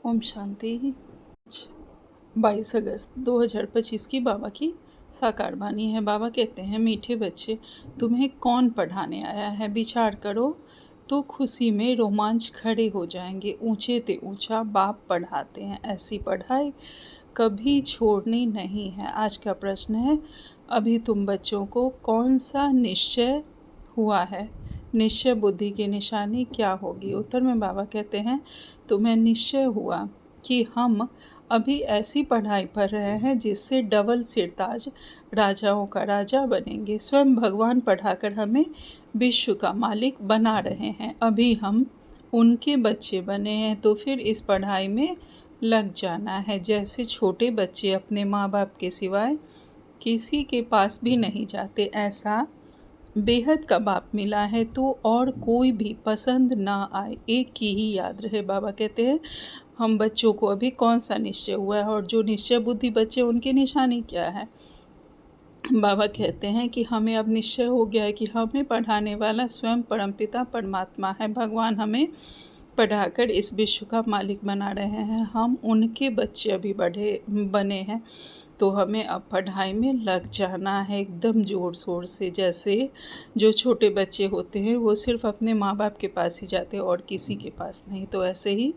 ओम शांति। 22 अगस्त 2025 की बाबा की साकार वाणी है। बाबा कहते हैं, मीठे बच्चे, तुम्हें कौन पढ़ाने आया है? विचार करो तो खुशी में रोमांच खड़े हो जाएंगे। ऊंचे ते ऊंचा बाप पढ़ाते हैं, ऐसी पढ़ाई कभी छोड़नी नहीं है। आज का प्रश्न है, अभी तुम बच्चों को कौन सा निश्चय हुआ है? निश्चय बुद्धि की निशानी क्या होगी? उत्तर में बाबा कहते हैं, तुम्हें निश्चय हुआ कि हम अभी ऐसी पढ़ाई पढ़ रहे हैं जिससे डबल सिरताज राजाओं का राजा बनेंगे। स्वयं भगवान पढ़ाकर हमें विश्व का मालिक बना रहे हैं। अभी हम उनके बच्चे बने हैं तो फिर इस पढ़ाई में लग जाना है। जैसे छोटे बच्चे अपने माँ बाप के सिवाय किसी के पास भी नहीं जाते, ऐसा बेहद का बाप मिला है तो और कोई भी पसंद ना आए, एक की ही याद रहे। बाबा कहते हैं, हम बच्चों को अभी कौन सा निश्चय हुआ है और जो निश्चय बुद्धि बच्चे उनकी निशानी क्या है? बाबा कहते हैं कि हमें अब निश्चय हो गया है कि हमें पढ़ाने वाला स्वयं परमपिता परमात्मा है। भगवान हमें पढ़ाकर इस विश्व का मालिक बना रहे हैं। हम उनके बच्चे अभी बने हैं तो हमें अब पढ़ाई में लग जाना है एकदम ज़ोर शोर से। जैसे जो छोटे बच्चे होते हैं वो सिर्फ अपने माँ बाप के पास ही जाते हैं और किसी के पास नहीं, तो ऐसे ही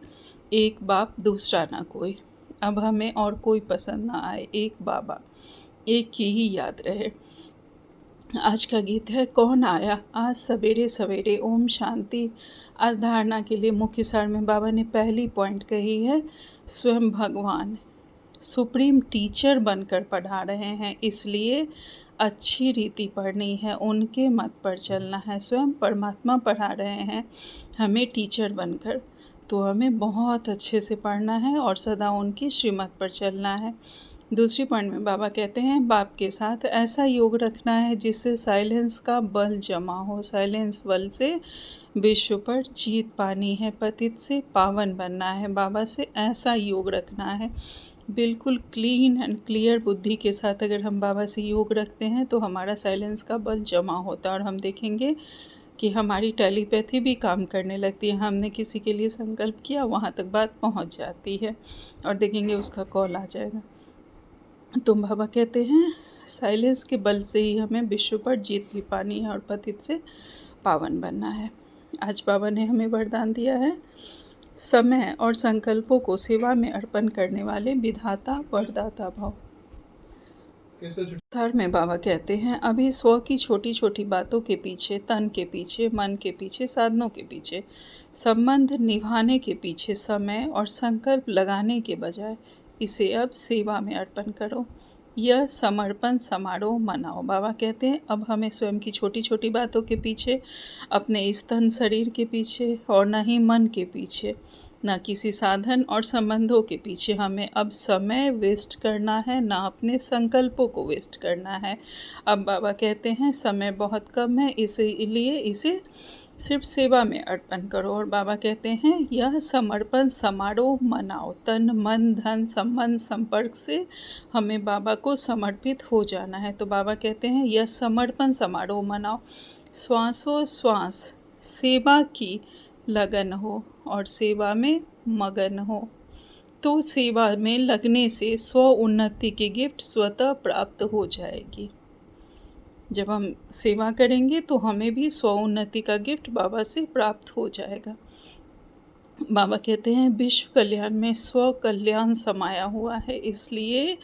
एक बाप दूसरा ना कोई। अब हमें और कोई पसंद ना आए, एक बाबा, एक की ही याद रहे। आज का गीत है, कौन आया आज सवेरे सवेरे। ओम शांति। आज धारणा के लिए मुख्य सार में बाबा ने पहली पॉइंट कही है, स्वयं भगवान सुप्रीम टीचर बनकर पढ़ा रहे हैं, इसलिए अच्छी रीति पढ़नी है, उनके मत पर चलना है। स्वयं परमात्मा पढ़ा रहे हैं हमें टीचर बनकर, तो हमें बहुत अच्छे से पढ़ना है और सदा उनकी श्रीमत पर चलना है। दूसरी पॉइंट में बाबा कहते हैं, बाप के साथ ऐसा योग रखना है जिससे साइलेंस का बल जमा हो। साइलेंस बल से विश्व पर जीत पानी है, पतित से पावन बनना है। बाबा से ऐसा योग रखना है, बिल्कुल क्लीन एंड क्लियर बुद्धि के साथ अगर हम बाबा से योग रखते हैं तो हमारा साइलेंस का बल जमा होता है और हम देखेंगे कि हमारी टेलीपैथी भी काम करने लगती है। हमने किसी के लिए संकल्प किया, वहाँ तक बात पहुँच जाती है और देखेंगे उसका कॉल आ जाएगा। तो बाबा कहते हैं, साइलेंस के बल से ही हमें विश्व पर जीत भी पानी है और पतित से पावन बनना है। आज बाबा ने हमें वरदान दिया है, समय और संकल्पों को सेवा में अर्पण करने वाले विधाता वरदाता भाव। थर्ड में बाबा कहते हैं, अभी स्व की छोटी छोटी बातों के पीछे, तन के पीछे, मन के पीछे, साधनों के पीछे, संबंध निभाने के पीछे समय और संकल्प लगाने के बजाय इसे अब सेवा में अर्पण करो। यह समर्पण समारोह मनाओ। बाबा कहते हैं, अब हमें स्वयं की छोटी छोटी बातों के पीछे, अपने इस तन शरीर के पीछे और न ही मन के पीछे, ना किसी साधन और संबंधों के पीछे हमें अब समय वेस्ट करना है, ना अपने संकल्पों को वेस्ट करना है। अब बाबा कहते हैं, समय बहुत कम है, इसलिए इसे सिर्फ सेवा में अर्पण करो। और बाबा कहते हैं, यह समर्पण समारोह मनाओ। तन मन धन संबंध संपर्क से हमें बाबा को समर्पित हो जाना है। तो बाबा कहते हैं, यह समर्पण समारोह मनाओ। श्वासों श्वास सेवा की लगन हो और सेवा में मगन हो, तो सेवा में लगने से स्व उन्नति की गिफ्ट स्वतः प्राप्त हो जाएगी। जब हम सेवा करेंगे तो हमें भी स्व उन्नति का गिफ्ट बाबा से प्राप्त हो जाएगा। बाबा कहते हैं, विश्व कल्याण में स्व कल्याण समाया हुआ है, इसलिए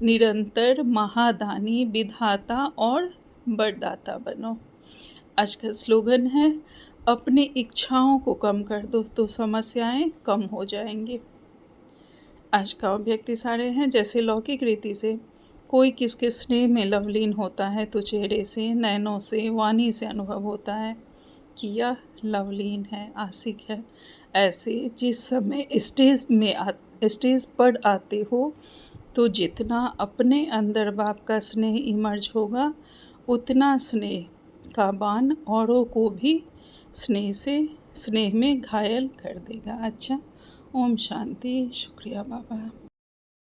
निरंतर महादानी विधाता और वरदाता बनो। आज का स्लोगन है, अपनी इच्छाओं को कम कर दो तो समस्याएं कम हो जाएंगी। आज का व्यक्ति सारे हैं, जैसे लौकिक रीति से कोई किसके स्नेह में लवलीन होता है तो चेहरे से, नैनों से, वाणी से अनुभव होता है कि यह लवलीन है, आशिक है। ऐसे जिस समय स्टेज पर आते हो तो जितना अपने अंदर बाप का स्नेह इमर्ज होगा, उतना स्नेह का बाण औरों को भी स्नेह में घायल कर देगा। अच्छा, ओम शांति। शुक्रिया बाबा।